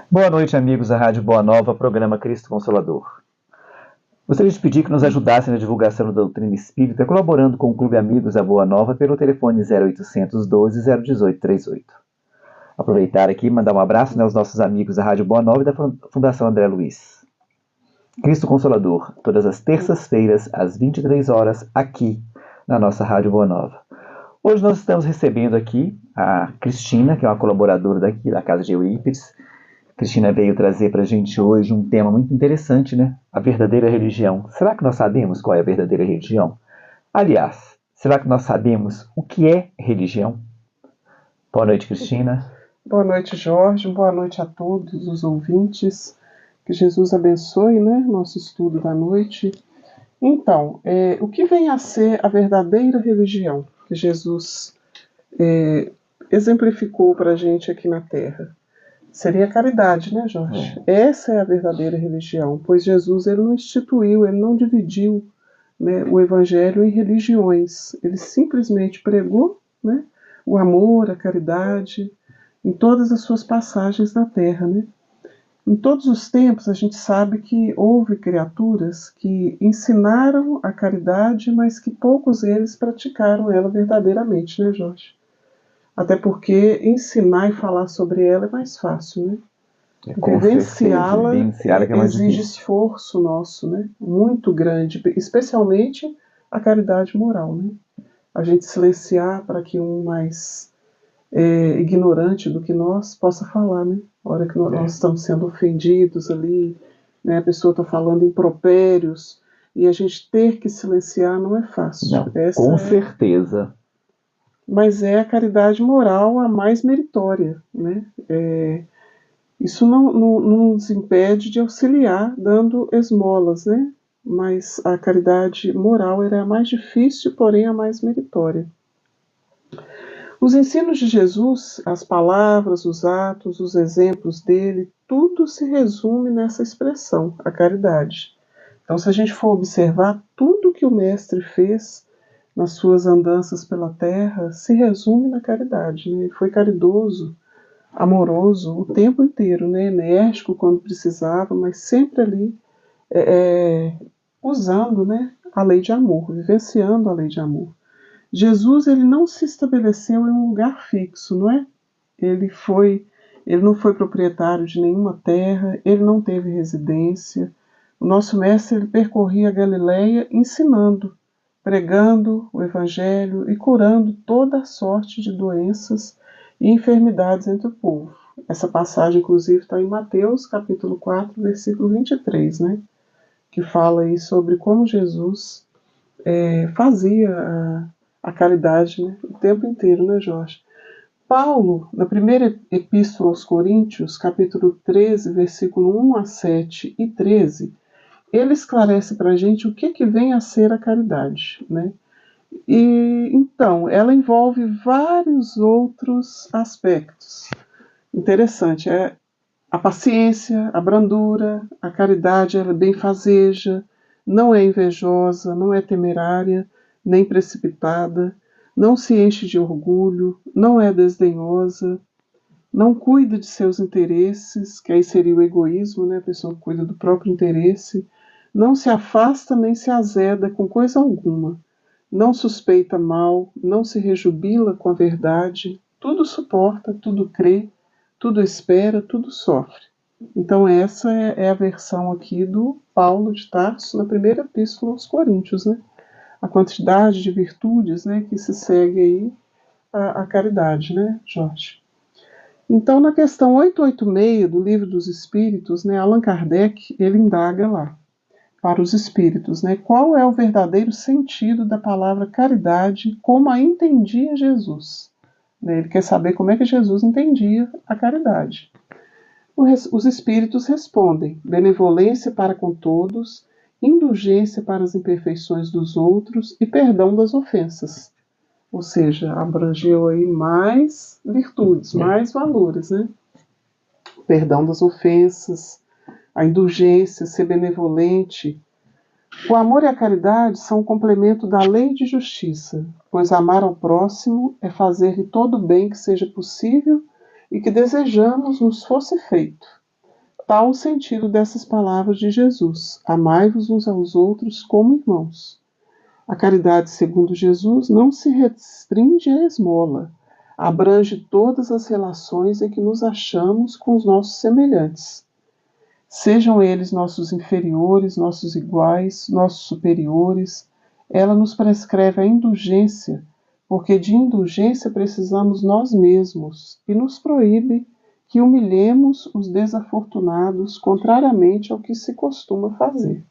Boa noite, amigos da Rádio Boa Nova, programa Cristo Consolador. Gostaria de pedir que nos ajudassem na divulgação da doutrina espírita, colaborando com o Clube Amigos da Boa Nova pelo telefone 0800 12 018 38. Aproveitar aqui e mandar um abraço aos nossos amigos da Rádio Boa Nova e da Fundação André Luiz. Cristo Consolador, todas as terças-feiras, às 23 horas, aqui na nossa Rádio Boa Nova. Hoje nós estamos recebendo aqui a Cristina, que é uma colaboradora daqui da Casa de Eurípides. Cristina veio trazer para a gente hoje um tema muito interessante, né? A verdadeira religião. Será que nós sabemos qual é a verdadeira religião? Aliás, será que nós sabemos o que é religião? Boa noite, Cristina. Boa noite, Jorge. Boa noite a todos os ouvintes. Que Jesus abençoe, né, nosso estudo da noite. Então, o que vem a ser a verdadeira religião que Jesus exemplificou para a gente aqui na Terra? Seria a caridade, né, Jorge? Essa é a verdadeira religião, pois Jesus ele não instituiu, ele não dividiu, né, o Evangelho em religiões. Ele simplesmente pregou, né, o amor, a caridade, em todas as suas passagens na Terra, né? Em todos os tempos, a gente sabe que houve criaturas que ensinaram a caridade, mas que poucos deles praticaram ela verdadeiramente, né, Jorge? Até porque ensinar e falar sobre ela é mais fácil, né? Vivenciá-la exige esforço nosso, né? Muito grande, especialmente a caridade moral, né? A gente silenciar para que um mais ignorante do que nós possa falar, né? A hora que nós estamos sendo ofendidos ali, né? A pessoa está falando impropérios e a gente ter que silenciar não é fácil. Não, com certeza. Mas é a caridade moral a mais meritória, né? Isso não nos impede de auxiliar dando esmolas, né? Mas a caridade moral era a mais difícil, porém a mais meritória. Os ensinos de Jesus, as palavras, os atos, os exemplos dele, tudo se resume nessa expressão, a caridade. Então, se a gente for observar, tudo que o Mestre fez nas suas andanças pela terra se resume na caridade, né? Ele foi caridoso, amoroso o tempo inteiro, né? Enérgico quando precisava, mas sempre ali usando, né, a lei de amor, vivenciando a lei de amor. Jesus ele não se estabeleceu em um lugar fixo, não é? Ele não foi proprietário de nenhuma terra, ele não teve residência. O nosso mestre ele percorria a Galileia ensinando, pregando o Evangelho e curando toda a sorte de doenças e enfermidades entre o povo. Essa passagem, inclusive, está em Mateus, capítulo 4, versículo 23, né? Que fala aí sobre como Jesus fazia a caridade, né, o tempo inteiro, né, Jorge? Paulo, na primeira epístola aos Coríntios, capítulo 13, versículo 1 a 7 e 13, ele esclarece para a gente o que vem a ser a caridade, né? E então, ela envolve vários outros aspectos. Interessante, a paciência, a brandura, a caridade, ela é benfazeja, não é invejosa, não é temerária, nem precipitada, não se enche de orgulho, não é desdenhosa, não cuida de seus interesses, que aí seria o egoísmo, né? A pessoa cuida do próprio interesse, não se afasta nem se azeda com coisa alguma, não suspeita mal, não se rejubila com a verdade, tudo suporta, tudo crê, tudo espera, tudo sofre. Então essa é a versão aqui do Paulo de Tarso na primeira epístola aos Coríntios, né? A quantidade de virtudes, né, que se segue aí a caridade, né, Jorge? Então, na questão 886 do Livro dos Espíritos, né, Allan Kardec, ele indaga lá, para os espíritos, né, qual é o verdadeiro sentido da palavra caridade, como a entendia Jesus. Né, ele quer saber como é que Jesus entendia a caridade. Os espíritos respondem: benevolência para com todos, indulgência para as imperfeições dos outros e perdão das ofensas. Ou seja, abrangeu aí mais virtudes, mais valores, né? O perdão das ofensas, a indulgência, ser benevolente. O amor e a caridade são um complemento da lei de justiça, pois amar ao próximo é fazer-lhe todo o bem que seja possível e que desejamos nos fosse feito. tal o sentido dessas palavras de Jesus: amai-vos uns aos outros como irmãos. A caridade, segundo Jesus, não se restringe à esmola, abrange todas as relações em que nos achamos com os nossos semelhantes. Sejam eles nossos inferiores, nossos iguais, nossos superiores, ela nos prescreve a indulgência, porque de indulgência precisamos nós mesmos, e nos proíbe que humilhemos os desafortunados, contrariamente ao que se costuma fazer.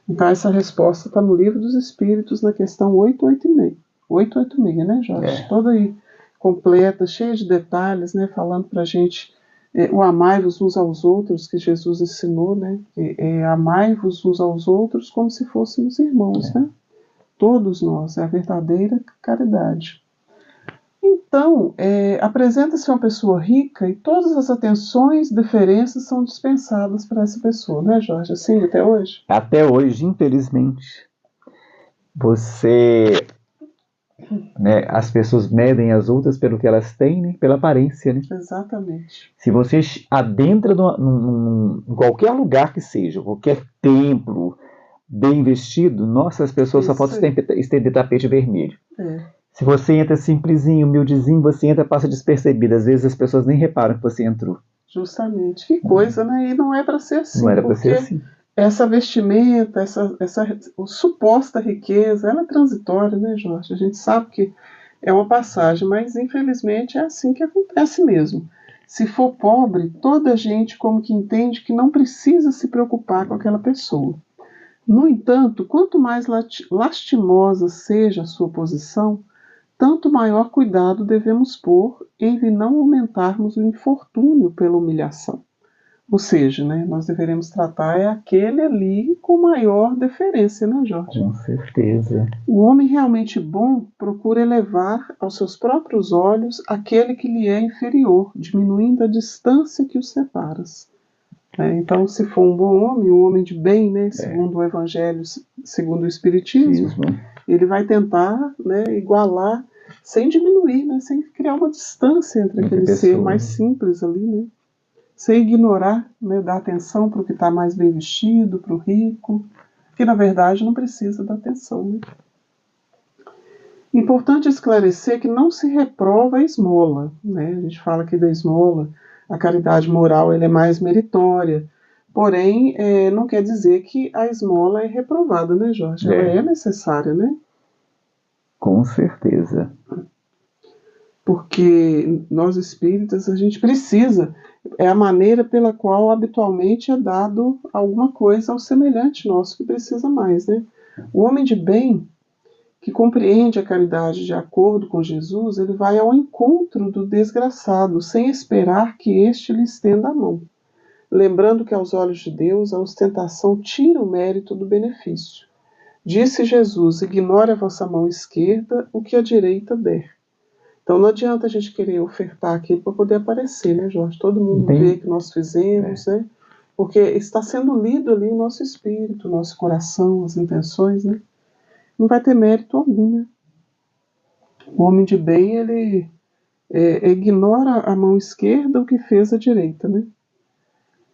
Então, essa resposta está no Livro dos Espíritos, na questão 886. 886, né, Jorge? Toda aí, completa, cheia de detalhes, né, falando para a gente o amai-vos uns aos outros, que Jesus ensinou, né? Amai-vos uns aos outros como se fôssemos irmãos, né? Todos nós, é a verdadeira caridade. Então, apresenta-se uma pessoa rica e todas as atenções, deferências são dispensadas para essa pessoa, né, Jorge? Assim, até hoje? Até hoje, infelizmente, as pessoas medem as outras pelo que elas têm, né? Pela aparência, né? Exatamente. Se você adentra em qualquer lugar que seja, qualquer templo bem vestido, nossa, as pessoas só podem estender tapete vermelho. Se você entra simplesinho, humildezinho, você entra e passa despercebido. Às vezes as pessoas nem reparam que você entrou. Justamente. Que coisa, né? E não é para ser assim. Não era para ser assim. Essa vestimenta, essa suposta riqueza, ela é transitória, né, Jorge? A gente sabe que é uma passagem, mas infelizmente é assim que acontece mesmo. Se for pobre, toda a gente como que entende que não precisa se preocupar com aquela pessoa. No entanto, quanto mais lastimosa seja a sua posição, tanto maior cuidado devemos pôr em não aumentarmos o infortúnio pela humilhação. Ou seja, né, nós deveremos tratar aquele ali com maior deferência, né, Jorge? Com certeza. O homem realmente bom procura elevar aos seus próprios olhos aquele que lhe é inferior, diminuindo a distância que os separa. Então, se for um bom homem, um homem de bem, né, segundo o Evangelho, segundo o Espiritismo, ele vai tentar, né, igualar, sem diminuir, né, sem criar uma distância entre aquele ser mais simples ali, né, sem ignorar, né, dar atenção para o que está mais bem vestido, para o rico, que na verdade não precisa da atenção. Né? Importante esclarecer que não se reprova a esmola. Né? A gente fala aqui da esmola, a caridade moral ela é mais meritória, porém não quer dizer que a esmola é reprovada, né, Jorge? Ela é necessária, né? Com certeza. Porque nós espíritas, a gente precisa, é a maneira pela qual habitualmente é dado alguma coisa ao semelhante nosso que precisa mais, né? O homem de bem, que compreende a caridade de acordo com Jesus, ele vai ao encontro do desgraçado, sem esperar que este lhe estenda a mão. Lembrando que aos olhos de Deus, a ostentação tira o mérito do benefício. Disse Jesus: ignore a vossa mão esquerda o que a direita der. Então não adianta a gente querer ofertar aquilo para poder aparecer, né, Jorge? Todo mundo vê que nós fizemos, né? Porque está sendo lido ali o nosso espírito, o nosso coração, as intenções, né? Não vai ter mérito algum, né? O homem de bem, ele ignora a mão esquerda o que fez a direita, né?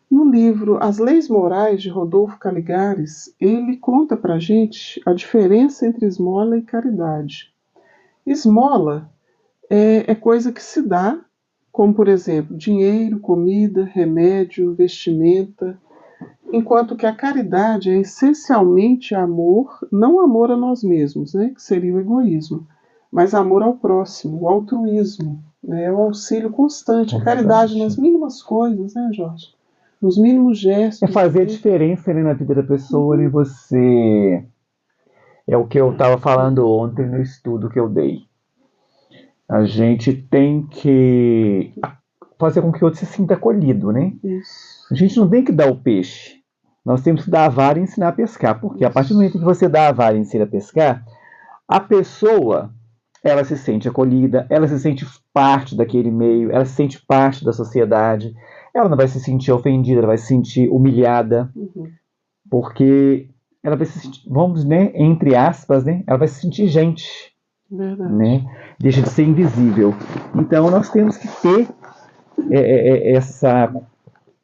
No livro As Leis Morais, de Rodolfo Caligares, ele conta pra gente a diferença entre esmola e caridade. Esmola é coisa que se dá, como, por exemplo, dinheiro, comida, remédio, vestimenta, enquanto que a caridade é essencialmente amor, não amor a nós mesmos, né, que seria o egoísmo, mas amor ao próximo, o altruísmo, né, o auxílio constante, a caridade nas mínimas coisas, né, Jorge? Nos mínimos gestos. É fazer a diferença, né, na vida da pessoa, né, você... É o que eu estava falando ontem no estudo que eu dei. A gente tem que fazer com que o outro se sinta acolhido, né? Isso. A gente não tem que dar o peixe. Nós temos que dar a vara e ensinar a pescar. Porque a partir do momento que você dá a vara e ensina a pescar, a pessoa, ela se sente acolhida, ela se sente parte daquele meio, ela se sente parte da sociedade. Ela não vai se sentir ofendida, ela vai se sentir humilhada. Porque ela vai se sentir, vamos, né, entre aspas, né, ela vai se sentir gente. Verdade. Né? Deixa de ser invisível. Então nós temos que ter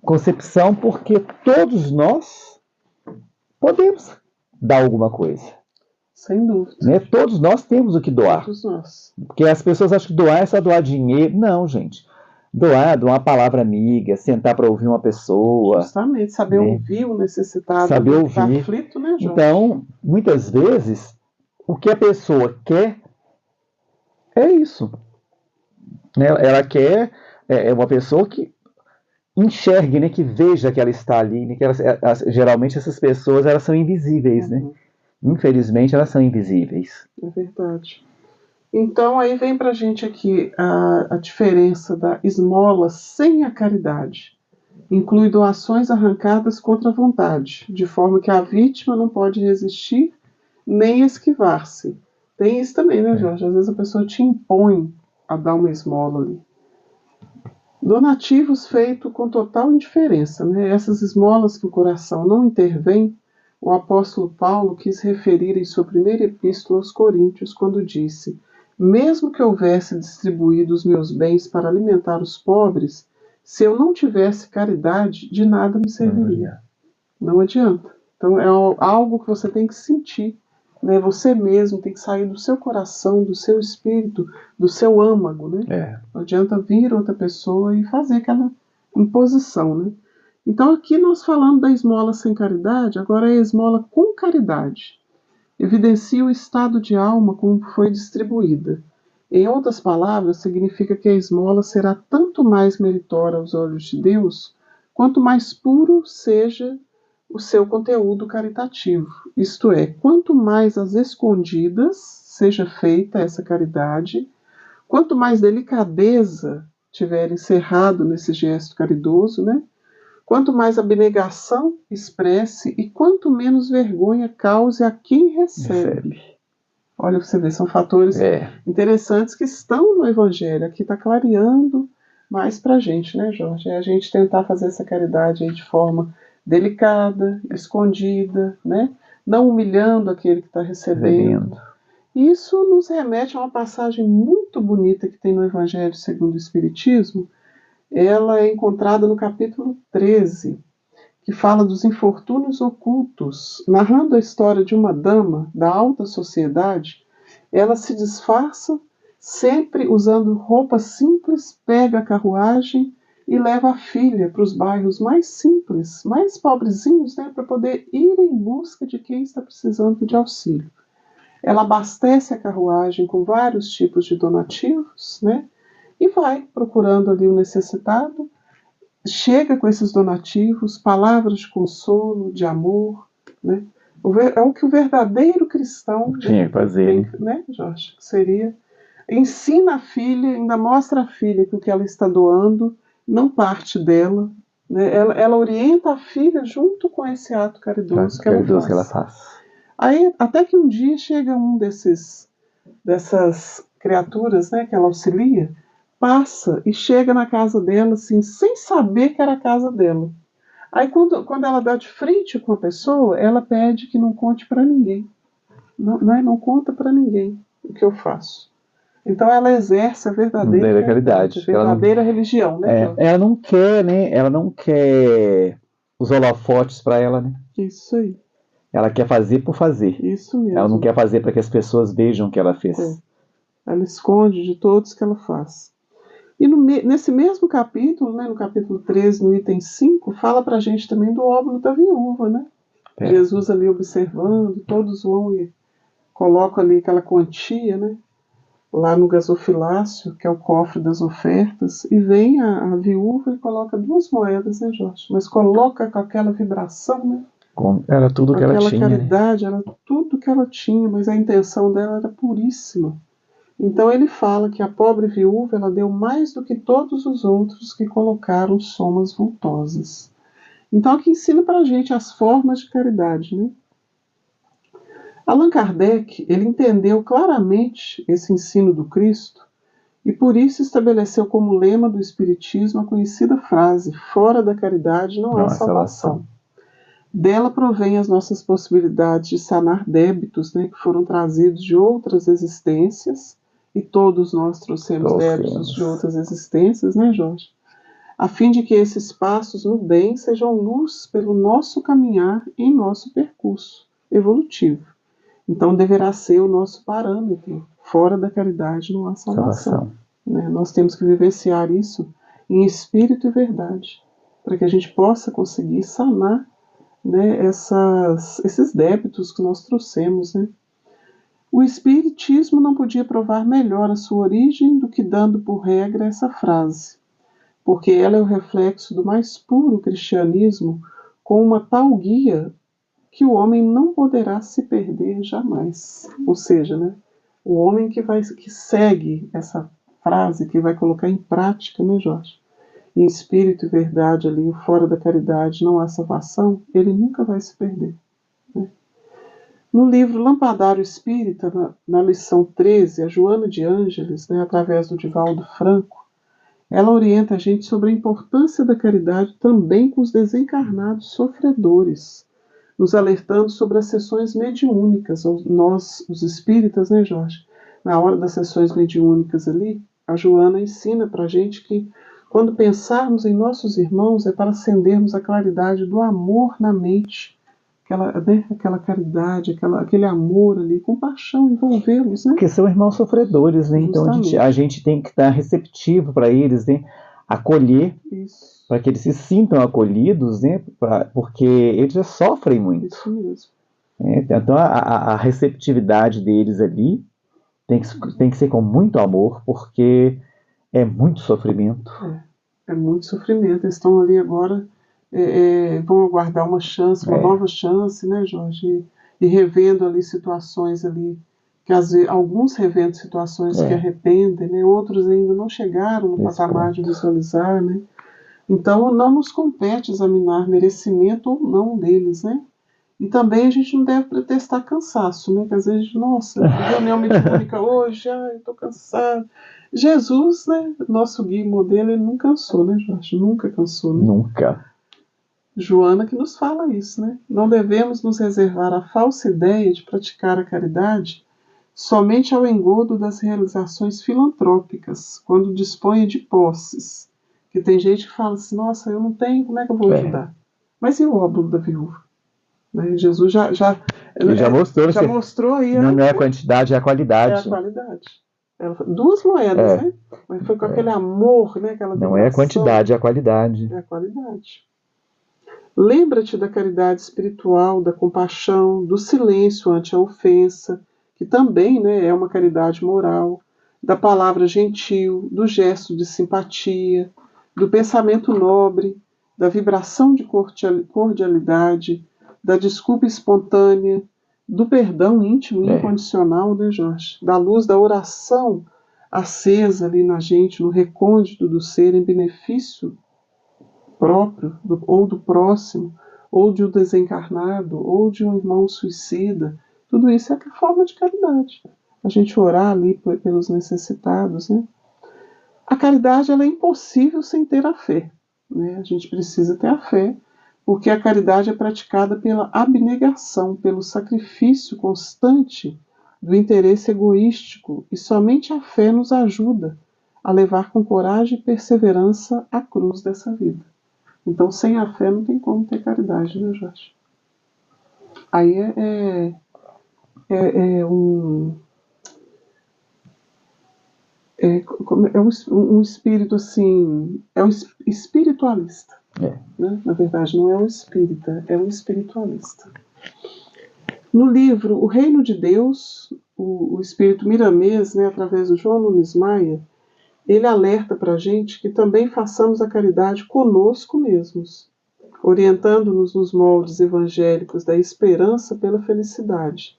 concepção, porque todos nós podemos dar alguma coisa. Sem dúvida. Né? Todos nós temos o que doar. Todos nós. Porque as pessoas acham que doar é só doar dinheiro. Não, gente. Doar uma palavra amiga, sentar para ouvir uma pessoa. Justamente, saber né? ouvir o necessitado, saber que ouvir. está aflito, né, Jorge? Então, muitas vezes, o que a pessoa quer é isso. Né? Ela quer uma pessoa que enxergue, né, que veja que ela está ali, né, que geralmente essas pessoas elas são invisíveis, né? Infelizmente elas são invisíveis. É verdade. Então aí vem pra gente aqui a diferença da esmola sem a caridade. Inclui doações arrancadas contra a vontade, de forma que a vítima não pode resistir nem esquivar-se. Tem isso também, né, Jorge? Às vezes a pessoa te impõe a dar uma esmola ali. Donativos feitos com total indiferença, né? Essas esmolas que o coração não intervém, o apóstolo Paulo quis referir em sua primeira epístola aos Coríntios, quando disse: mesmo que houvesse distribuído os meus bens para alimentar os pobres, se eu não tivesse caridade, de nada me serviria. Não adianta. Então é algo que você tem que sentir. Né? Você mesmo tem que sair do seu coração, do seu espírito, do seu âmago. Né? Não adianta vir outra pessoa e fazer aquela imposição. Né? Então aqui nós falamos da esmola sem caridade, agora é a esmola com caridade. Evidencia o estado de alma como foi distribuída. Em outras palavras, significa que a esmola será tanto mais meritória aos olhos de Deus, quanto mais puro seja o seu conteúdo caritativo. Isto é, quanto mais às escondidas seja feita essa caridade, quanto mais delicadeza tiver encerrado nesse gesto caridoso, né? Quanto mais abnegação expresse e quanto menos vergonha cause a quem recebe. Olha, você vê, são fatores interessantes que estão no Evangelho. Aqui está clareando mais para a gente, né, Jorge? É a gente tentar fazer essa caridade aí de forma delicada, escondida, né? Não humilhando aquele que está recebendo. Isso nos remete a uma passagem muito bonita que tem no Evangelho segundo o Espiritismo. Ela é encontrada no capítulo 13, que fala dos infortúnios ocultos. Narrando a história de uma dama da alta sociedade, ela se disfarça, sempre usando roupa simples, pega a carruagem e leva a filha para os bairros mais simples, mais pobrezinhos, né, para poder ir em busca de quem está precisando de auxílio. Ela abastece a carruagem com vários tipos de donativos, né, e vai procurando ali o necessitado, chega com esses donativos, palavras de consolo, de amor, né? É o que o verdadeiro cristão tinha que fazer, né, Jorge? Seria ensina a filha, ainda mostra a filha que o que ela está doando não parte dela, né? Ela orienta a filha junto com esse ato caridoso que ela faz. Aí até que um dia chega um dessas criaturas, né, que ela auxilia, passa e chega na casa dela, assim, sem saber que era a casa dela. Aí, quando ela dá de frente com a pessoa, ela pede que não conte para ninguém. Não conta para ninguém o que eu faço. Então, ela exerce a verdadeira caridade, a verdadeira religião. Né, ela não quer, né? Ela não quer os holofotes para ela, né? Isso aí. Ela quer fazer por fazer. Isso mesmo. Ela não quer fazer para que as pessoas vejam o que ela fez. Ela esconde de todos que ela faz. E nesse mesmo capítulo, né, no capítulo 13, no item 5, fala para a gente também do óbolo da viúva, né? Jesus ali observando, todos vão e colocam ali aquela quantia, né? Lá no gasofilácio, que é o cofre das ofertas, e vem a viúva e coloca 2 moedas, né, Jorge? Mas coloca com aquela vibração, né? Era tudo que ela tinha. Aquela caridade, era tudo que ela tinha, mas a intenção dela era puríssima. Então ele fala que a pobre viúva ela deu mais do que todos os outros que colocaram somas vultosas. Então aqui ensina para a gente as formas de caridade, né? Allan Kardec ele entendeu claramente esse ensino do Cristo e por isso estabeleceu como lema do Espiritismo a conhecida frase: fora da caridade não há salvação. Dela provém as nossas possibilidades de sanar débitos, né, que foram trazidos de outras existências. E todos nós trouxemos débitos de outras existências, né, Jorge? a fim de que esses passos no bem sejam luz pelo nosso caminhar em nosso percurso evolutivo. Então, deverá ser o nosso parâmetro. Fora da caridade não há salvação. Né? Nós temos que vivenciar isso em espírito e verdade, para que a gente possa conseguir sanar, né, esses débitos que nós trouxemos. Né? O Espiritismo não podia provar melhor a sua origem do que dando por regra essa frase, porque ela é o reflexo do mais puro cristianismo, com uma tal guia que o homem não poderá se perder jamais. Ou seja, né, o homem que segue essa frase, que vai colocar em prática, né, Jorge? Em espírito e verdade ali, fora da caridade não há salvação, ele nunca vai se perder. Né? No livro Lampadário Espírita, na lição 13, a Joana de Ângeles, né, através do Divaldo Franco, ela orienta a gente sobre a importância da caridade também com os desencarnados sofredores, nos alertando sobre as sessões mediúnicas. Nós, os espíritas, né, Jorge? Na hora das sessões mediúnicas ali, a Joana ensina para a gente que quando pensarmos em nossos irmãos é para acendermos a claridade do amor na mente, aquela caridade, aquele amor ali, compaixão, envolvê-los, né? Porque são irmãos sofredores, né? Então a gente tem que estar receptivo para eles, né? Acolher, para que eles se sintam acolhidos, né? Porque eles já sofrem muito. Isso mesmo. Então a receptividade deles ali tem que ser com muito amor, porque é muito sofrimento. É muito sofrimento. Eles estão ali agora, vão aguardar uma chance, uma nova chance, né, Jorge? E revendo ali situações ali, que às vezes, alguns revendo situações que arrependem, né? Outros ainda não chegaram no patamar de visualizar, né? Então não nos compete examinar merecimento ou não deles, né? E também a gente não deve pretestar cansaço, né? Que às vezes, nossa, reunião mediúnica hoje, eu estou cansado. Jesus, né, nosso guia e modelo, ele não cansou, né, Jorge? Nunca cansou, né? Nunca. Joana que nos fala isso, né? Não devemos nos reservar a falsa ideia de praticar a caridade somente ao engodo das realizações filantrópicas, quando dispõe de posses. Que tem gente que fala assim, nossa, eu não tenho, como é que eu vou ajudar? Mas e o óbolo da viúva? Né? Jesus já mostrou aí. Não é a quantidade, é a qualidade. É a qualidade. Duas moedas, né? Mas foi com aquele amor, né? Aquela não é a quantidade, é a qualidade. É a qualidade. Lembra-te da caridade espiritual, da compaixão, do silêncio ante a ofensa, que também, né, é uma caridade moral, da palavra gentil, do gesto de simpatia, do pensamento nobre, da vibração de cordialidade, da desculpa espontânea, do perdão íntimo e incondicional, né, Jorge? Da luz da oração acesa ali na gente, no recôndito do ser, em benefício próprio, ou do próximo, ou de um desencarnado, ou de um irmão suicida. Tudo isso é a forma de caridade. A gente orar ali pelos necessitados, né? A caridade ela é impossível sem ter a fé, né? A gente precisa ter a fé, porque a caridade é praticada pela abnegação, pelo sacrifício constante do interesse egoístico, e somente a fé nos ajuda a levar com coragem e perseverança a cruz dessa vida. Então, sem a fé não tem como ter caridade, né, Jorge? Aí um espírito assim, é um espiritualista. Né? Na verdade, não é um espírita, é um espiritualista. No livro O Reino de Deus, o espírito Miramês, né, através do João Nunes Maia, ele alerta para a gente que também façamos a caridade conosco mesmos, orientando-nos nos moldes evangélicos da esperança pela felicidade.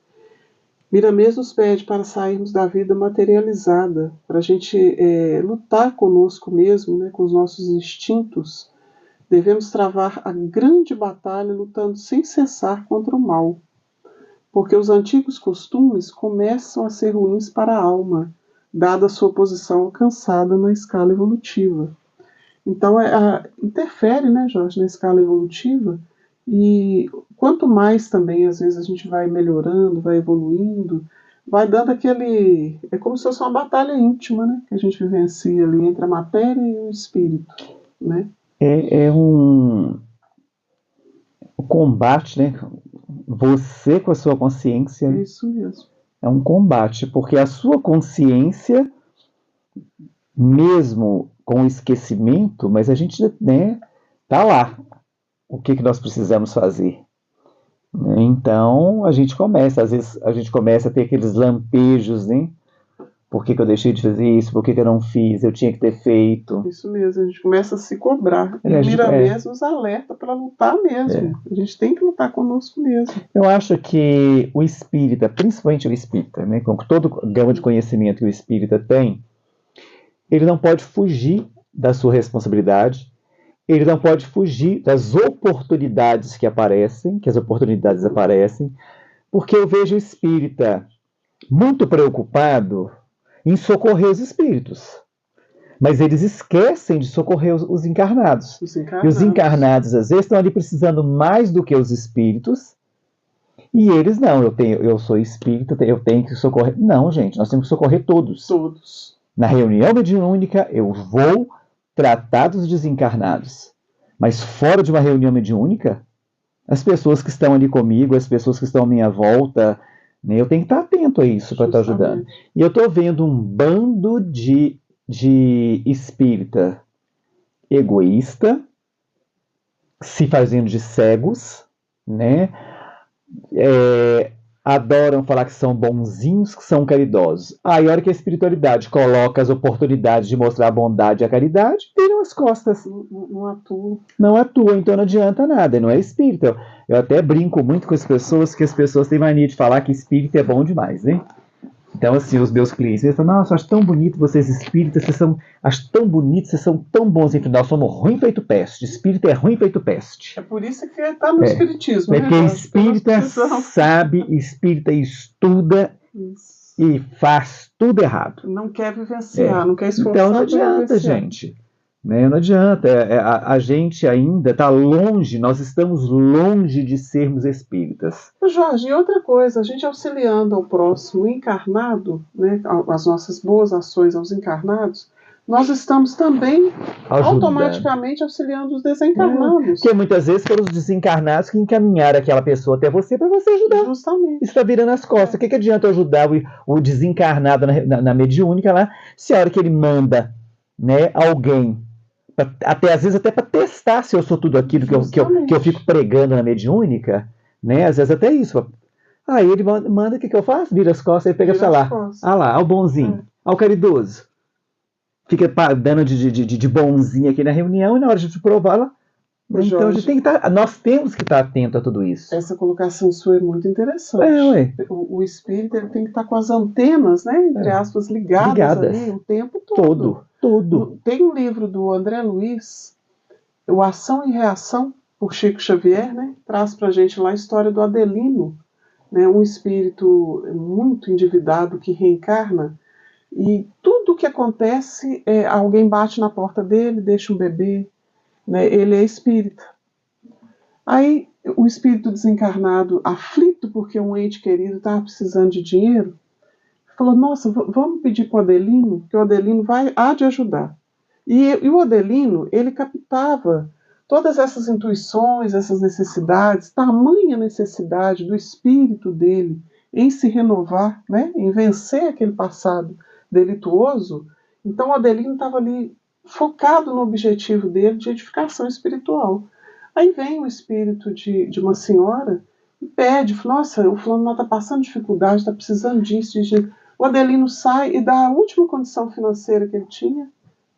Miramês nos pede para sairmos da vida materializada, para a gente lutar conosco mesmo, né, com os nossos instintos. Devemos travar a grande batalha lutando sem cessar contra o mal, porque os antigos costumes começam a ser ruins para a alma, dada a sua posição alcançada na escala evolutiva. Então, interfere, né, Jorge, na escala evolutiva, e quanto mais também, às vezes, a gente vai melhorando, vai evoluindo, vai dando aquele... É como se fosse uma batalha íntima, né, que a gente vivencia ali entre a matéria e o espírito. né? É um combate, né? Você com a sua consciência. É isso mesmo. É um combate, porque a sua consciência, mesmo com o esquecimento, mas a gente, né, tá lá. O que nós precisamos fazer? Então, a gente começa, às vezes, a gente começa a ter aqueles lampejos, né? Por que eu deixei de fazer isso? Por que eu não fiz? Eu tinha que ter feito. Isso mesmo, a gente começa a se cobrar. E o Miramês nos alerta para lutar mesmo. A gente tem que lutar conosco mesmo. Eu acho que o espírita, principalmente o espírita, né, com todo o gama de conhecimento que o espírita tem, ele não pode fugir da sua responsabilidade, ele não pode fugir das oportunidades que aparecem, que as oportunidades aparecem, porque eu vejo o espírita muito preocupado em socorrer os espíritos. Mas eles esquecem de socorrer os encarnados. E os encarnados, às vezes, estão ali precisando mais do que os espíritos. E eles, não, eu sou espírita, eu tenho que socorrer. Não, gente, nós temos que socorrer todos. Todos. Na reunião mediúnica, eu vou tratar dos desencarnados. Mas fora de uma reunião mediúnica, as pessoas que estão ali comigo, as pessoas que estão à minha volta, né, eu tenho que estar atento a isso para estar ajudando. E eu estou vendo um bando de espírita egoísta, se fazendo de cegos, né? Adoram falar que são bonzinhos, que são caridosos. Aí, a hora que a espiritualidade coloca as oportunidades de mostrar a bondade e a caridade, viram as costas. Não atuam. Não atuam, então não adianta nada, não é espírita. Eu até brinco muito com as pessoas, que as pessoas têm mania de falar que espírita é bom demais, né? Então, assim, os meus clientes, eles falam, nossa, eu acho tão bonito vocês espíritas, acho tão bonito, vocês são tão bons, enfim, nós somos ruim feito peste, espírita é ruim feito peste. É por isso que está no espiritismo. Porque espírita sabe, espírita estuda e faz tudo errado. Não quer vivenciar, não quer esforçar. Então não adianta, gente. Né? Não adianta, a gente ainda está longe, nós estamos longe de sermos espíritas. Jorge, e outra coisa, a gente auxiliando ao próximo encarnado, né, as nossas boas ações aos encarnados, nós estamos também automaticamente auxiliando os desencarnados. Porque muitas vezes foram os desencarnados que encaminharam aquela pessoa até você para você ajudar. Justamente. Isso está virando as costas. O que adianta eu ajudar o desencarnado na mediúnica lá, se a hora que ele manda, né, alguém, às vezes até para testar se eu sou tudo aquilo que eu fico pregando na mediúnica, né? Às vezes até isso. Aí ele manda, o que eu faço? Vira as costas e pega, sei lá. Lá, ao bonzinho, ao caridoso. Fica dando de bonzinho aqui na reunião e na hora de provar lá. Então nós temos que estar atento a tudo isso. Essa colocação sua é muito interessante. O espírito ele tem que estar com as antenas, né, entre aspas, ligadas ali o tempo todo. Tudo. Tem um livro do André Luiz, O Ação e Reação, por Chico Xavier, né? Traz pra gente lá a história do Adelino, né? Um espírito muito endividado que reencarna, e tudo que acontece, alguém bate na porta dele, deixa um bebê, né? Ele é espírita. Aí o espírito desencarnado, aflito porque um ente querido estava precisando de dinheiro, falou, nossa, vamos pedir para o Adelino, que o Adelino há de ajudar. E o Adelino, ele captava todas essas intuições, essas necessidades, tamanha necessidade do espírito dele em se renovar, né, em vencer aquele passado delituoso. Então o Adelino estava ali focado no objetivo dele de edificação espiritual. Aí vem o espírito de uma senhora e pede, nossa, o fulano está passando dificuldade, está precisando disso. O Adelino sai e dá a última condição financeira que ele tinha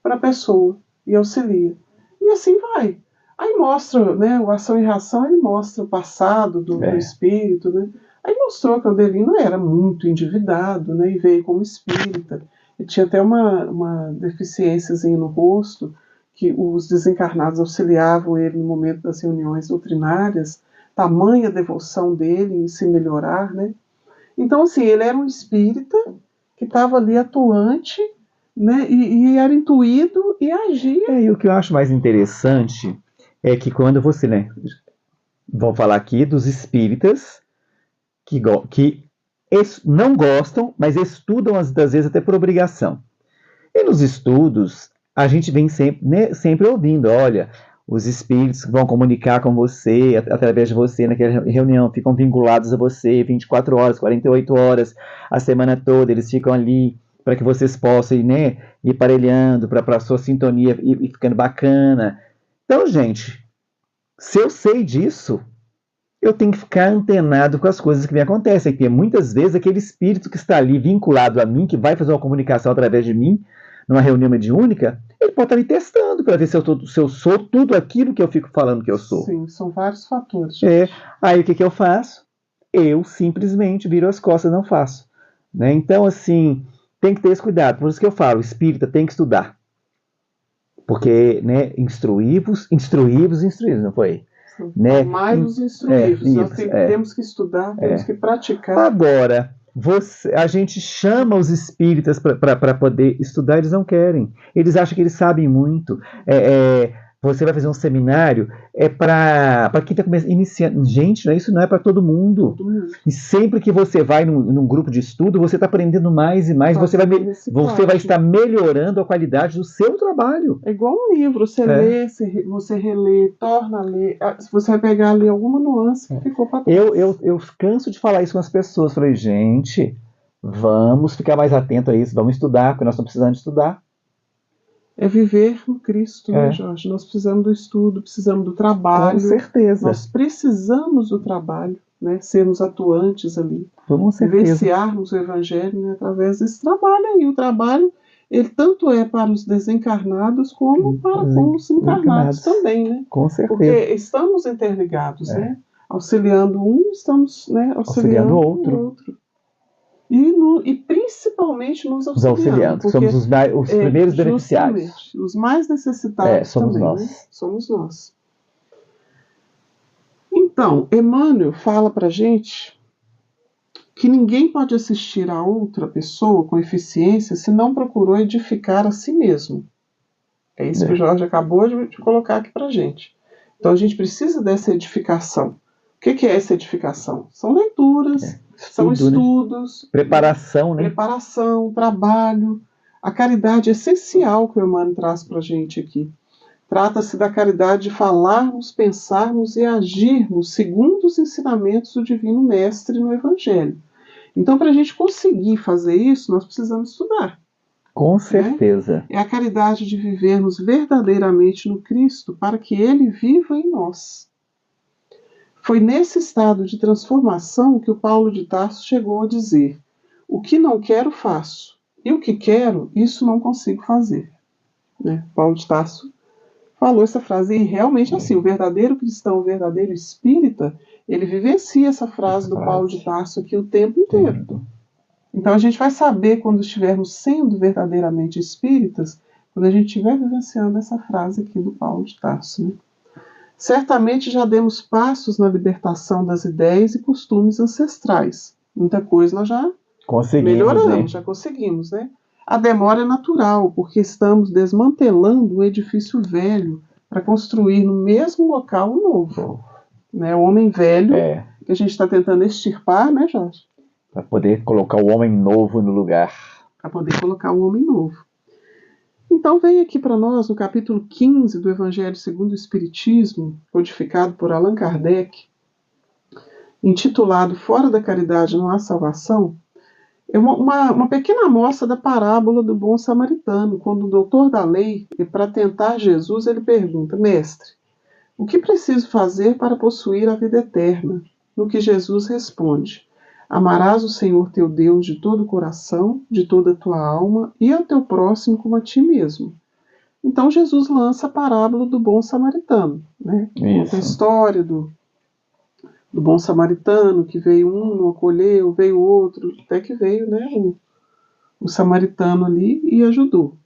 para a pessoa e auxilia. E assim vai. Aí mostra, né, o Ação e Reação, ele mostra o passado do espírito, né? Aí mostrou que o Adelino era muito endividado, né, e veio como espírita. Ele tinha até uma deficiênciazinha no rosto, que os desencarnados auxiliavam ele no momento das reuniões doutrinárias, tamanha devoção dele em se melhorar, né? Então, assim, ele era um espírita que estava ali atuante, né, e era intuído e agia. E o que eu acho mais interessante é que quando você, né, vamos falar aqui dos espíritas que não gostam, mas estudam às vezes até por obrigação. E nos estudos, a gente vem sempre, né, sempre ouvindo, olha, os espíritos vão comunicar com você, através de você, naquela reunião, ficam vinculados a você 24 horas, 48 horas, a semana toda, eles ficam ali para que vocês possam, né, ir parelhando, para a sua sintonia e ficando bacana. Então, gente, se eu sei disso, eu tenho que ficar antenado com as coisas que me acontecem, porque muitas vezes aquele espírito que está ali vinculado a mim, que vai fazer uma comunicação através de mim, numa reunião mediúnica, ele pode estar me testando para ver se eu sou tudo aquilo que eu fico falando que eu sou. Sim, são vários fatores. Aí o que eu faço? Eu simplesmente viro as costas e não faço. Né? Então, assim, tem que ter esse cuidado. Por isso que eu falo, o espírita tem que estudar. Porque, né, instruí-vos, não foi? Né? Mais os instruídos. Nós temos que estudar, temos que praticar. Agora, a gente chama os espíritas para poder estudar, eles não querem. Eles acham que eles sabem muito. Você vai fazer um seminário, para quem está iniciando. Gente, isso não é para todo mundo. E sempre que você vai num grupo de estudo, você está aprendendo mais e mais. Você vai estar melhorando a qualidade do seu trabalho. É igual um livro. Você lê, você relê, torna a ler. Se você vai pegar ali alguma nuance que ficou para trás. Eu canso de falar isso com as pessoas. Falei, gente, vamos ficar mais atento a isso. Vamos estudar, porque nós estamos precisando de estudar. É viver no Cristo, né, Jorge? Nós precisamos do estudo, precisamos do trabalho. Com certeza. Nós precisamos do trabalho, né? Sermos atuantes ali. Com certeza. Vivenciarmos o Evangelho, né, através desse trabalho aí. O trabalho, ele tanto é para os desencarnados como para os encarnados também, né? Com certeza. Porque estamos interligados, né? Auxiliando um, estamos, né, auxiliando o outro. E principalmente nos auxiliando. Porque somos os primeiros beneficiários. Os mais necessitados somos também. Nós. Né? Somos nós. Então, Emmanuel fala pra gente que ninguém pode assistir a outra pessoa com eficiência se não procurou edificar a si mesmo. É isso que o Jorge acabou de colocar aqui pra gente. Então a gente precisa dessa edificação. O que é essa edificação? São leituras, são estudos, né? Preparação, trabalho. A caridade é essencial que o Emmanuel traz para a gente aqui. Trata-se da caridade de falarmos, pensarmos e agirmos segundo os ensinamentos do Divino Mestre no Evangelho. Então, para a gente conseguir fazer isso, nós precisamos estudar. Com certeza. Né? É a caridade de vivermos verdadeiramente no Cristo para que Ele viva em nós. Foi nesse estado de transformação que o Paulo de Tarso chegou a dizer: o que não quero, faço, e o que quero, isso não consigo fazer. Né? Paulo de Tarso falou essa frase, e realmente assim, o verdadeiro cristão, o verdadeiro espírita, ele vivencia essa frase do Paulo de Tarso aqui o tempo inteiro. Então a gente vai saber quando estivermos sendo verdadeiramente espíritas, quando a gente estiver vivenciando essa frase aqui do Paulo de Tarso. Né? Certamente já demos passos na libertação das ideias e costumes ancestrais. Muita coisa nós já melhoramos, né? Já conseguimos, né? A demora é natural, porque estamos desmantelando um edifício velho para construir no mesmo local um novo. Né? O homem velho, que a gente está tentando extirpar, né, Jorge? Para poder colocar o homem novo no lugar. Para poder colocar o homem novo. Então vem aqui para nós, no capítulo 15 do Evangelho segundo o Espiritismo, codificado por Allan Kardec, intitulado Fora da Caridade não há salvação, é uma pequena amostra da parábola do bom samaritano, quando o doutor da lei, para tentar Jesus, ele pergunta: Mestre, o que preciso fazer para possuir a vida eterna? No que Jesus responde: amarás o Senhor teu Deus de todo o coração, de toda a tua alma, e ao teu próximo como a ti mesmo. Então Jesus lança a parábola do bom samaritano. Né? Conta a história do bom samaritano, que veio um, não acolheu, veio outro, até que veio, né, o samaritano ali e ajudou.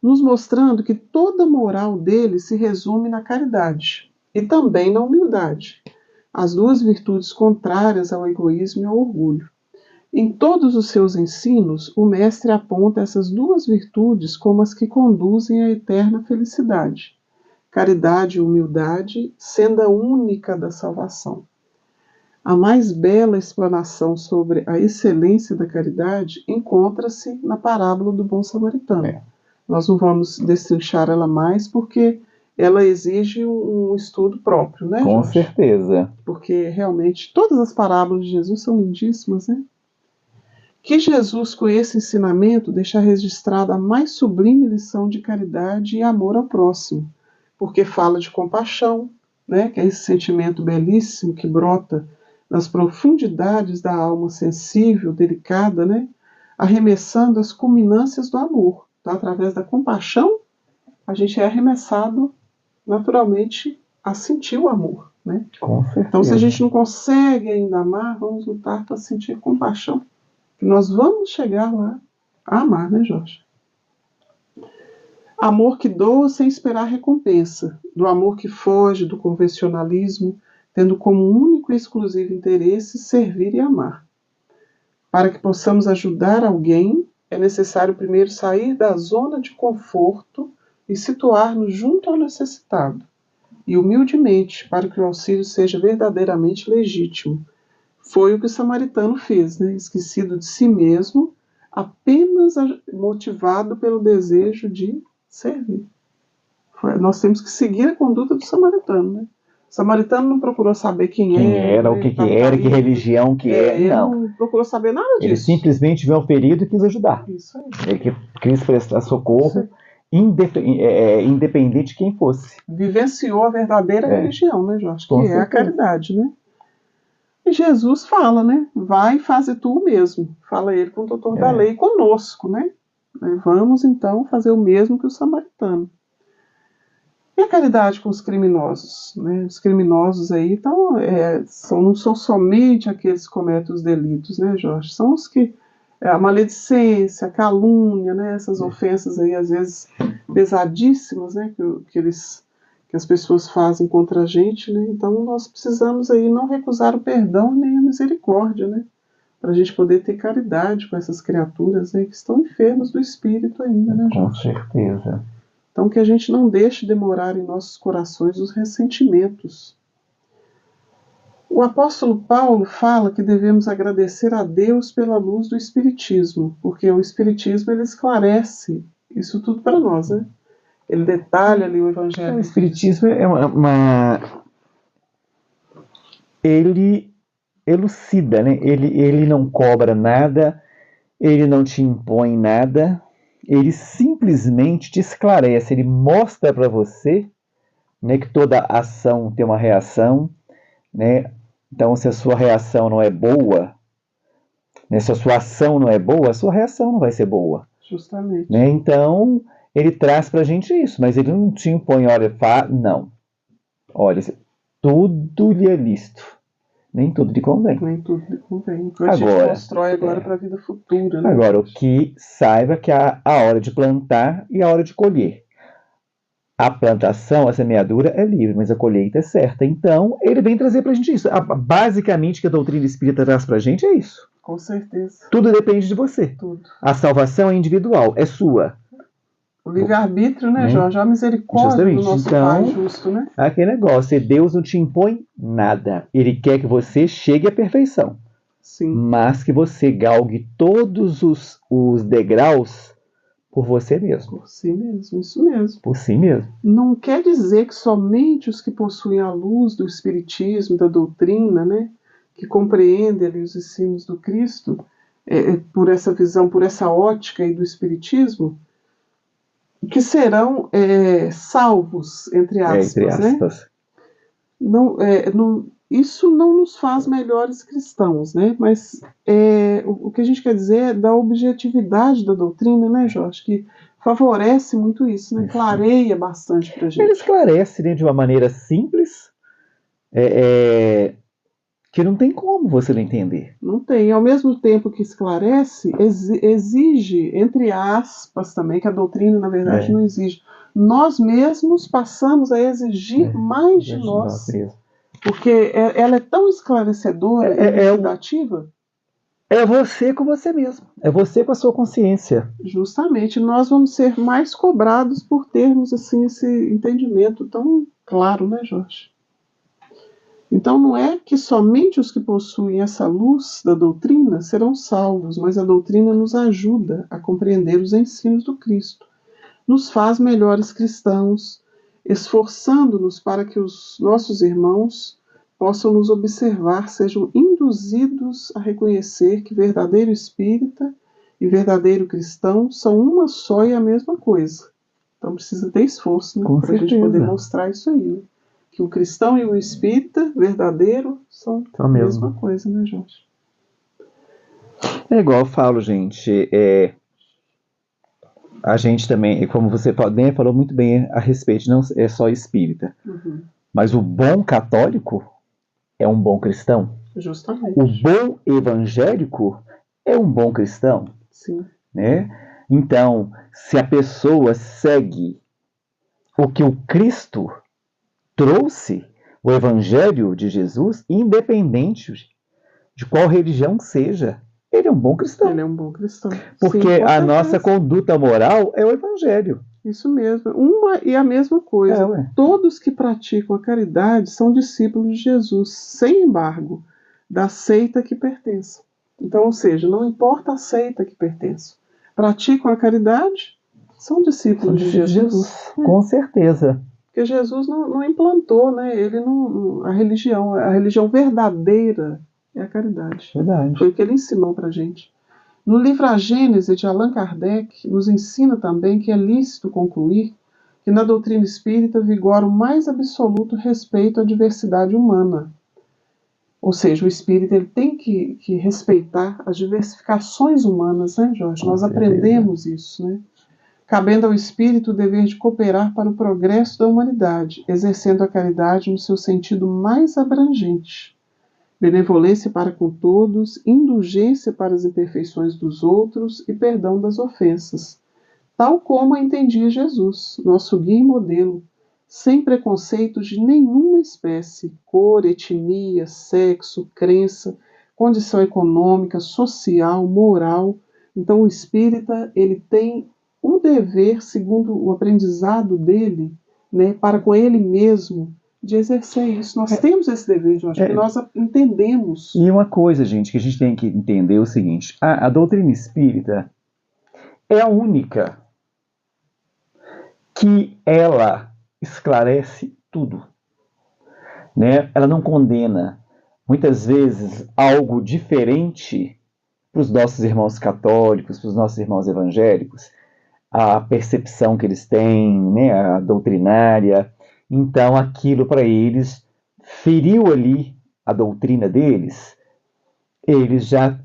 Nos mostrando que toda a moral dele se resume na caridade e também na humildade. As duas virtudes contrárias ao egoísmo e ao orgulho. Em todos os seus ensinos, o mestre aponta essas duas virtudes como as que conduzem à eterna felicidade. Caridade e humildade, senda única da salvação. A mais bela explanação sobre a excelência da caridade encontra-se na parábola do bom samaritano. Nós não vamos destrinchar ela mais, porque ela exige um estudo próprio, né, Com Jorge? certeza. Porque realmente todas as parábolas de Jesus são lindíssimas, né? Que Jesus, com esse ensinamento, deixa registrada a mais sublime lição de caridade e amor ao próximo, porque fala de compaixão, né, que é esse sentimento belíssimo que brota nas profundidades da alma sensível, delicada, né, arremessando as culminâncias do amor. Então, através da compaixão, a gente é arremessado naturalmente a sentir o amor, né? Com certeza. Então, se a gente não consegue ainda amar, vamos lutar para sentir compaixão, que nós vamos chegar lá a amar, né, Jorge? Amor que doa sem esperar recompensa, do amor que foge do convencionalismo, tendo como único e exclusivo interesse servir e amar. Para que possamos ajudar alguém, é necessário primeiro sair da zona de conforto e situar-nos junto ao necessitado, e humildemente, para que o auxílio seja verdadeiramente legítimo. Foi o que o samaritano fez, né? Esquecido de si mesmo, apenas motivado pelo desejo de servir. Nós temos que seguir a conduta do samaritano, né? O samaritano não procurou saber quem era, né? o que era, que religião que é. Ele não procurou saber nada disso. Ele simplesmente viu um ferido e quis ajudar. Isso aí. Ele quis prestar socorro, independente de quem fosse. Vivenciou a verdadeira religião, né, Jorge? Que é a caridade, né? E Jesus fala, né? Vai e faze tu o mesmo. Fala ele com o doutor da lei conosco, né? Vamos então fazer o mesmo que o samaritano. E a caridade com os criminosos, né? Os criminosos aí então, não são somente aqueles que cometem os delitos, né, Jorge? São os que a maledicência, a calúnia, né? Essas ofensas aí às vezes pesadíssimas, né? Que as pessoas fazem contra a gente, né? Então nós precisamos aí não recusar o perdão nem a misericórdia, né? Para a gente poder ter caridade com essas criaturas, né? Que estão enfermas do espírito ainda, né, Jorge? Com certeza. Então que a gente não deixe demorar em nossos corações os ressentimentos. O apóstolo Paulo fala que devemos agradecer a Deus pela luz do Espiritismo, porque o Espiritismo ele esclarece isso tudo para nós, né? Ele detalha ali o Evangelho. O Espiritismo é ele elucida, né? Ele não cobra nada, ele não te impõe nada, ele simplesmente te esclarece, ele mostra para você, né, que toda ação tem uma reação, né? Então, se a sua reação não é boa, né, se a sua ação não é boa, a sua reação não vai ser boa. Justamente. Né? Então, ele traz pra gente isso, mas ele não te impõe, olha, não. Olha, tudo lhe é lícito. Nem tudo lhe convém. Nem tudo lhe convém. A gente constrói agora para a vida futura. Né? Agora, o que saiba que há a hora de plantar e a hora de colher. A plantação, a semeadura é livre, mas a colheita é certa. Então, ele vem trazer pra gente isso. Basicamente, o que a doutrina espírita traz pra gente é isso. Com certeza. Tudo depende de você. Tudo. A salvação é individual, é sua. O livre-arbítrio, né, Jorge? A misericórdia do nosso Pai justo, né? Aquele negócio, Deus não te impõe nada. Ele quer que você chegue à perfeição. Sim. Mas que você galgue todos os degraus por você mesmo. Por si mesmo, isso mesmo. Por si mesmo. Não quer dizer que somente os que possuem a luz do Espiritismo, da doutrina, né, que compreendem ali os ensinos do Cristo, por essa visão, por essa ótica aí do Espiritismo, que serão salvos, entre aspas. Entre aspas. Né? Isso não nos faz melhores cristãos, né? Mas o que a gente quer dizer é da objetividade da doutrina, né, Jorge? Que favorece muito isso, né? Clareia bastante para a gente. Ele esclarece, né, de uma maneira simples, que não tem como você não entender. Não tem. Ao mesmo tempo que esclarece, exige, entre aspas também, que a doutrina, na verdade, não exige. Nós mesmos passamos a exigir mais de nós. Porque ela é tão esclarecedora e elucidativa. É você com você mesmo. É você com a sua consciência. Justamente. Nós vamos ser mais cobrados por termos assim, esse entendimento tão claro, né, Jorge? Então não é que somente os que possuem essa luz da doutrina serão salvos, mas a doutrina nos ajuda a compreender os ensinos do Cristo. nos faz melhores cristãos, esforçando-nos para que os nossos irmãos possam nos observar, sejam induzidos a reconhecer que verdadeiro espírita e verdadeiro cristão são uma só e a mesma coisa. Então precisa ter esforço, né, para a gente poder mostrar isso aí, né? Que o cristão e o espírita verdadeiro são a mesma coisa, né, Jorge? É igual eu falo, gente, a gente também, como você falou muito bem a respeito, não é só espírita, mas o bom católico é um bom cristão. Justamente. O bom evangélico é um bom cristão. Sim. Né? Então, se a pessoa segue o que o Cristo trouxe, o Evangelho de Jesus, independente de qual religião seja, ele é um bom cristão. Ele é um bom cristão. Porque sim, a nossa conduta moral é o Evangelho. Isso mesmo. Uma e a mesma coisa. Todos que praticam a caridade são discípulos de Jesus, sem embargo, da seita que pertençam. Então, ou seja, não importa a seita que pertençam. Praticam a caridade, são discípulos de Jesus. Com certeza. Porque Jesus não implantou, né? Ele não, a religião verdadeira é a caridade. Verdade. Foi o que ele ensinou para a gente. No livro A Gênese, de Allan Kardec, nos ensina também que é lícito concluir que na doutrina espírita vigora o mais absoluto respeito à diversidade humana. Ou seja, o espírita ele tem que respeitar as diversificações humanas, né, Jorge? Nós aprendemos isso, né? Cabendo ao espírito o dever de cooperar para o progresso da humanidade, exercendo a caridade no seu sentido mais abrangente. Benevolência para com todos, indulgência para as imperfeições dos outros e perdão das ofensas, tal como a entendia Jesus, nosso guia e modelo, sem preconceitos de nenhuma espécie, cor, etnia, sexo, crença, condição econômica, social, moral. Então o espírita ele tem um dever, segundo o aprendizado dele, né, para com ele mesmo, de exercer isso. Nós temos esse dever, Jorge, porque nós entendemos. E uma coisa, gente, que a gente tem que entender é o seguinte: a doutrina espírita é a única que ela esclarece tudo. Né? Ela não condena, muitas vezes, algo diferente para os nossos irmãos católicos, para os nossos irmãos evangélicos, a percepção que eles têm, né, a doutrinária. Então, aquilo para eles feriu ali a doutrina deles, eles já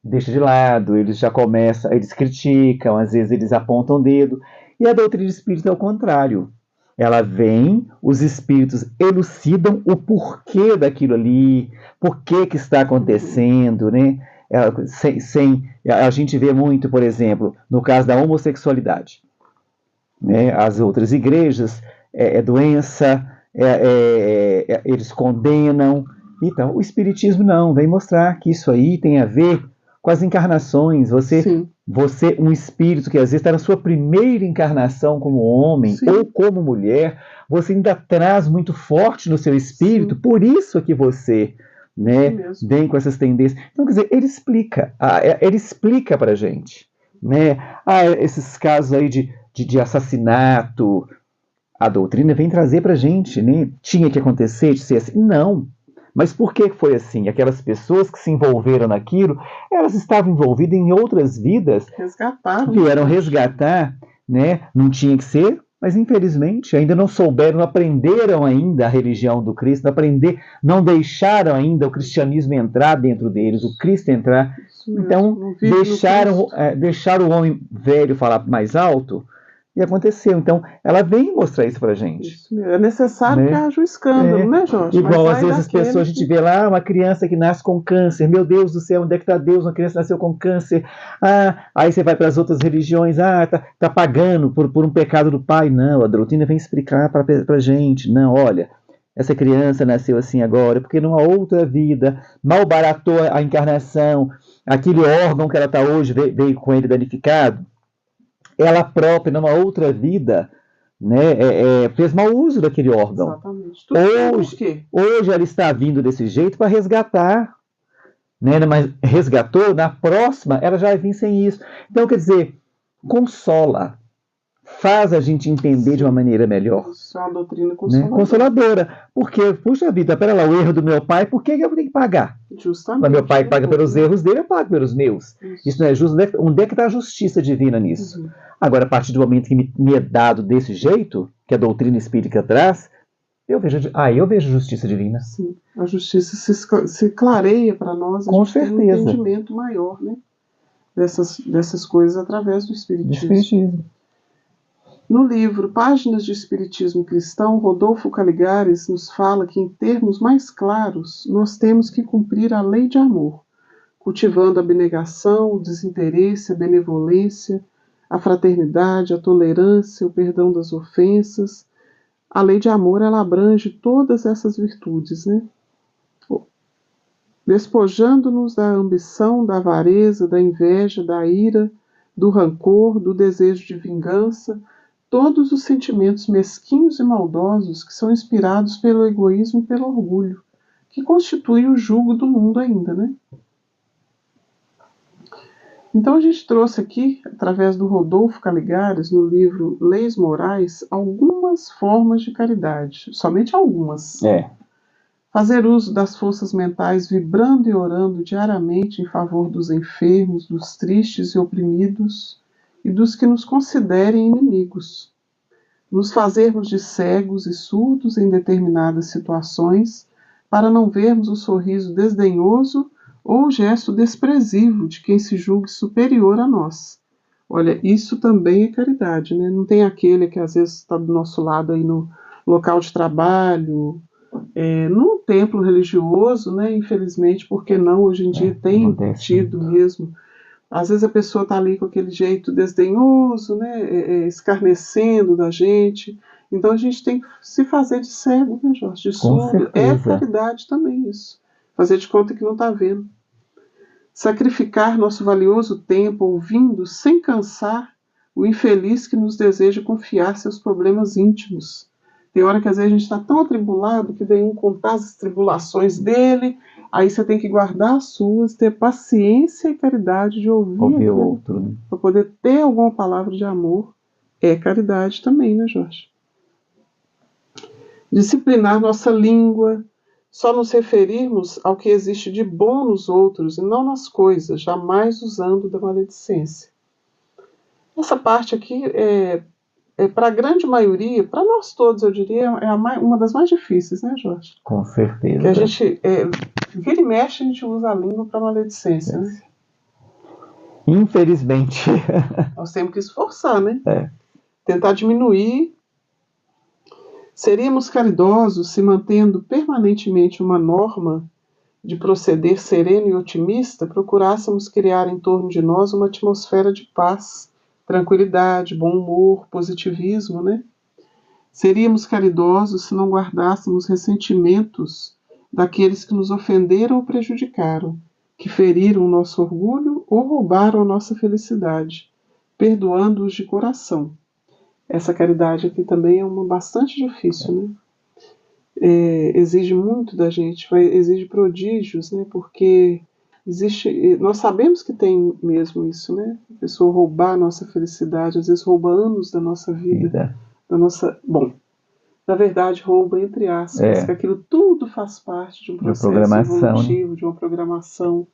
deixam de lado, eles já começam, eles criticam, às vezes eles apontam o dedo. E a doutrina espírita é o contrário. Ela vem, os espíritos elucidam o porquê daquilo ali, por que está acontecendo, né? A gente vê muito, por exemplo, no caso da homossexualidade. Né? As outras igrejas, doença, eles condenam. Então, o espiritismo não, vem mostrar que isso aí tem a ver com as encarnações. Você, um espírito que às vezes está na sua primeira encarnação como homem ou como mulher, você ainda traz muito forte no seu espírito, por isso é que você, né, vem com essas tendências. Então, quer dizer, ele explica para a gente, né, esses casos aí de assassinato, a doutrina vem trazer para a gente, né, tinha que acontecer, de ser assim. Não. Mas por que foi assim? Aquelas pessoas que se envolveram naquilo, elas estavam envolvidas em outras vidas, vieram resgatar, né? Não tinha que ser, mas infelizmente ainda não souberam, não aprenderam ainda a religião do Cristo, não deixaram ainda o cristianismo entrar dentro deles, o Cristo entrar. Então, deixaram o homem velho falar mais alto. E aconteceu. Então, ela vem mostrar isso pra gente. Isso mesmo. É necessário que haja um escândalo, né, Jorge? Igual, às vezes, as pessoas, a gente vê lá uma criança que nasce com câncer. Meu Deus do céu, onde é que está Deus? Uma criança nasceu com câncer. Aí você vai para as outras religiões. Tá pagando por um pecado do pai. Não, a doutrina vem explicar pra gente. Não, olha, essa criança nasceu assim agora, porque numa outra vida, malbaratou a encarnação. Aquele órgão que ela está hoje veio com ele danificado. Ela própria, numa outra vida, né, fez mau uso daquele órgão. Exatamente. Hoje ela está vindo desse jeito para resgatar, né, mas resgatou, na próxima ela já vai vir sem isso. Então, quer dizer, consola, faz a gente entender de uma maneira melhor. Isso é uma doutrina Né? consoladora. Consoladora. Porque, puxa vida, pera lá, o erro do meu pai, por que eu tenho que pagar? Justamente. Mas meu pai paga pelos erros dele, eu pago pelos meus. Isso. Isso não é justo. Onde é que está a justiça divina nisso? Uhum. Agora, a partir do momento que me é dado desse jeito, que a doutrina espírita traz, eu vejo justiça divina. Sim, a justiça se clareia para nós, a Com gente tem um certeza. entendimento maior, né, dessas coisas através do Espiritismo. Do Espiritismo. No livro Páginas de Espiritismo Cristão, Rodolfo Caligares nos fala que, em termos mais claros, nós temos que cumprir a lei de amor, cultivando a abnegação, o desinteresse, a benevolência, a fraternidade, a tolerância, o perdão das ofensas. A lei de amor, ela abrange todas essas virtudes, né? Despojando-nos da ambição, da avareza, da inveja, da ira, do rancor, do desejo de vingança, todos os sentimentos mesquinhos e maldosos que são inspirados pelo egoísmo e pelo orgulho, que constitui o jugo do mundo ainda, né? Então a gente trouxe aqui, através do Rodolfo Caligares, no livro Leis Morais, algumas formas de caridade, somente algumas. Fazer uso das forças mentais, vibrando e orando diariamente em favor dos enfermos, dos tristes e oprimidos e dos que nos considerem inimigos. Nos fazermos de cegos e surdos em determinadas situações, para não vermos o sorriso desdenhoso ou o gesto desprezível de quem se julgue superior a nós. Olha, isso também é caridade, né? Não tem aquele que às vezes está do nosso lado aí no local de trabalho, num templo religioso, né? Infelizmente, porque não, hoje em dia tem tido mesmo. Às vezes a pessoa está ali com aquele jeito desdenhoso, né? Escarnecendo da gente. Então a gente tem que se fazer de cego, né, Jorge? De surdo. É caridade também isso. Fazer de conta que não está vendo. Sacrificar nosso valioso tempo ouvindo, sem cansar, o infeliz que nos deseja confiar seus problemas íntimos. Tem hora que às vezes a gente está tão atribulado que vem um contar as tribulações dele, aí você tem que guardar as suas, ter paciência e caridade de ouvir o outro, para poder ter alguma palavra de amor. É caridade também, né, Jorge? Disciplinar nossa língua, só nos referirmos ao que existe de bom nos outros e não nas coisas, jamais usando da maledicência. Essa parte aqui para a grande maioria, para nós todos, eu diria, uma das mais difíceis, né, Jorge? Com certeza. Que a gente, vira e mexe, a gente usa a língua para maledicência, né? Infelizmente. Nós temos que esforçar, né? Tentar diminuir. Seríamos caridosos se, mantendo permanentemente uma norma de proceder sereno e otimista, procurássemos criar em torno de nós uma atmosfera de paz, tranquilidade, bom humor, positivismo, né? Seríamos caridosos se não guardássemos ressentimentos daqueles que nos ofenderam ou prejudicaram, que feriram o nosso orgulho ou roubaram a nossa felicidade, perdoando-os de coração. Essa caridade aqui também é uma bastante difícil, né? Exige muito da gente, exige prodígios, né? Porque nós sabemos que tem mesmo isso, né? A pessoa roubar a nossa felicidade, às vezes rouba anos da nossa vida. Na verdade, rouba entre aspas, que aquilo tudo faz parte de um processo evolutivo, de uma programação.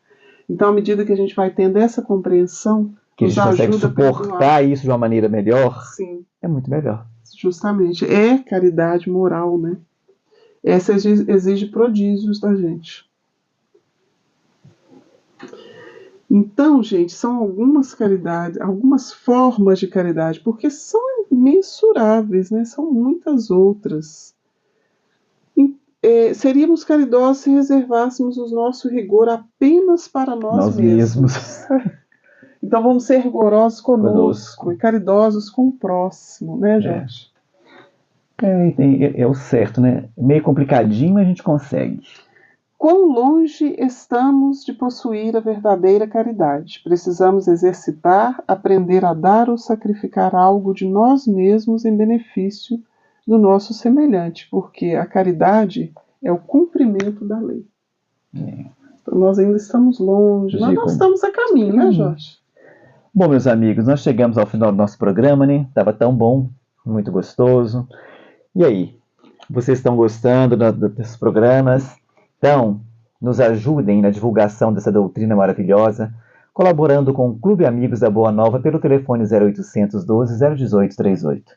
Então, à medida que a gente vai tendo essa compreensão, que a gente consegue suportar isso de uma maneira melhor, sim, é muito melhor. Justamente, é caridade moral, né? Essa exige prodígios da gente. Então, gente, são algumas caridades, algumas formas de caridade, porque são imensuráveis, né? São muitas outras. Seríamos caridosos se reservássemos o nosso rigor apenas para nós mesmos. Então vamos ser rigorosos conosco e caridosos com o próximo, né, Jorge? É o certo, né? Meio complicadinho, mas a gente consegue. Quão longe estamos de possuir a verdadeira caridade? Precisamos exercitar, aprender a dar ou sacrificar algo de nós mesmos em benefício do nosso semelhante, porque a caridade é o cumprimento da lei. Então nós ainda estamos longe, mas nós estamos a caminho, né, Jorge? Bom, meus amigos, nós chegamos ao final do nosso programa, né? Tava tão bom, muito gostoso. E aí, vocês estão gostando desses programas? Então, nos ajudem na divulgação dessa doutrina maravilhosa, colaborando com o Clube Amigos da Boa Nova pelo telefone 0800 12 018 38.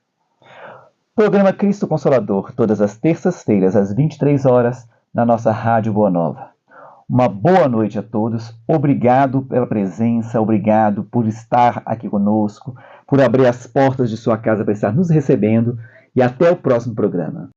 Programa Cristo Consolador, todas as terças-feiras, às 23 horas, na nossa Rádio Boa Nova. Uma boa noite a todos, obrigado pela presença, obrigado por estar aqui conosco, por abrir as portas de sua casa para estar nos recebendo, e até o próximo programa.